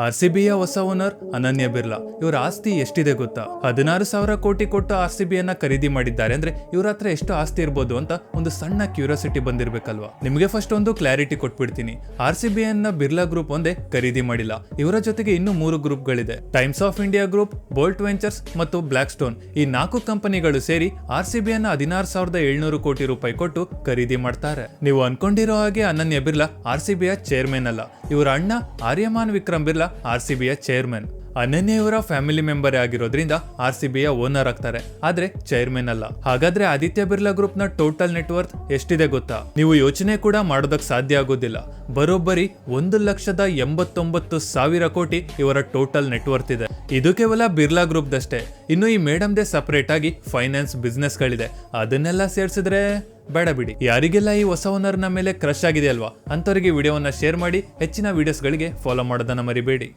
ಆರ್ಸಿಬಿಯ ಹೊಸ ಓನರ್ ಅನನ್ಯ ಬಿರ್ಲಾ. ಇವರ ಆಸ್ತಿ ಎಷ್ಟಿದೆ ಗೊತ್ತಾ? 16,000 ಕೋಟಿ ಕೊಟ್ಟು ಆರ್ಸಿಬಿಯನ್ನ ಖರೀದಿ ಮಾಡಿದ್ದಾರೆ. ಅಂದ್ರೆ ಇವ್ರ ಹತ್ರ ಎಷ್ಟು ಆಸ್ತಿ ಇರ್ಬೋದು ಅಂತ ಒಂದು ಸಣ್ಣ ಕ್ಯೂರಿಯಾಸಿಟಿ ಬಂದಿರ್ಬೇಕಲ್ವಾ? ನಿಮಗೆ ಫಸ್ಟ್ ಒಂದು ಕ್ಲಾರಿಟಿ ಕೊಟ್ಬಿಡ್ತೀನಿ. ಆರ್ಸಿಬಿಯನ್ನ ಬಿರ್ಲಾ ಗ್ರೂಪ್ ಒಂದೇ ಖರೀದಿ ಮಾಡಿಲ್ಲ. ಇವರ ಜೊತೆಗೆ ಇನ್ನೂ 3 ಗ್ರೂಪ್ಗಳಿದೆ. Times of India group, Bolt Ventures ಮತ್ತು ಬ್ಲಾಕ್ ಸ್ಟೋನ್. ಈ 4 ಕಂಪನಿಗಳು ಸೇರಿ ಆರ್ಸಿಬಿಯನ್ನ 16,700 ಕೋಟಿ ರೂಪಾಯಿ ಕೊಟ್ಟು ಖರೀದಿ ಮಾಡ್ತಾರೆ. ನೀವು ಅನ್ಕೊಂಡಿರೋ ಹಾಗೆ ಅನನ್ಯ ಬಿರ್ಲಾ ಆರ್ಸಿಬಿಯ ಚೇರ್ಮನ್ ಅಲ್ಲ. ಇವರ ಅಣ್ಣ ಆರ್ಯಮಾನ್ ವಿಕ್ರಮ್ ಬಿರ್ಲಾ ಆರ್ಸಿಬಿಯ ಚೇರ್ಮನ್. ಅನನ್ಯ ಇವರ ಫ್ಯಾಮಿಲಿ ಮೆಂಬರ್ ಆಗಿರೋದ್ರಿಂದ ಆರ್ಸಿಬಿಯ ಓನರ್ ಆಗ್ತಾರೆ, ಆದ್ರೆ ಚೇರ್ಮನ್ ಅಲ್ಲ. ಹಾಗಾದ್ರೆ ಆದಿತ್ಯ ಬಿರ್ಲಾ ಗ್ರೂಪ್ ನ ಟೋಟಲ್ ನೆಟ್ವರ್ತ್ ಎಷ್ಟಿದೆ ಗೊತ್ತಾ? ನೀವು ಯೋಚನೆ ಕೂಡ ಮಾಡೋದಕ್ಕೆ ಸಾಧ್ಯ ಆಗೋದಿಲ್ಲ. ಬರೋಬ್ಬರಿ 1,89,000 ಕೋಟಿ ಇವರ ಟೋಟಲ್ ನೆಟ್ವರ್ತ್ ಇದೆ. ಇದು ಕೇವಲ ಬಿರ್ಲಾ ಗ್ರೂಪ್ ದಷ್ಟೇ. ಇನ್ನು ಈ ಮೇಡಮ್ದೇ ಸಪರೇಟ್ ಆಗಿ ಫೈನಾನ್ಸ್ ಬಿಸ್ನೆಸ್ ಗಳಿದೆ. ಅದನ್ನೆಲ್ಲ ಸೇರಿಸಿದ್ರೆ ಬೇಡ ಬಿಡಿ. ಯಾರಿಗೆಲ್ಲ ಈ ಹೊಸ ಓನರ್ನ ಮೇಲೆ ಕ್ರಶ್ ಆಗಿದೆ ಅಲ್ವಾ, ಅಂತವರಿಗೆ ವಿಡಿಯೋವನ್ನ ಶೇರ್ ಮಾಡಿ. ಹೆಚ್ಚಿನ ವಿಡಿಯೋಸ್ಗಳಿಗೆ ಫಾಲೋ ಮಾಡೋದನ್ನ ಮರಿಬೇಡಿ.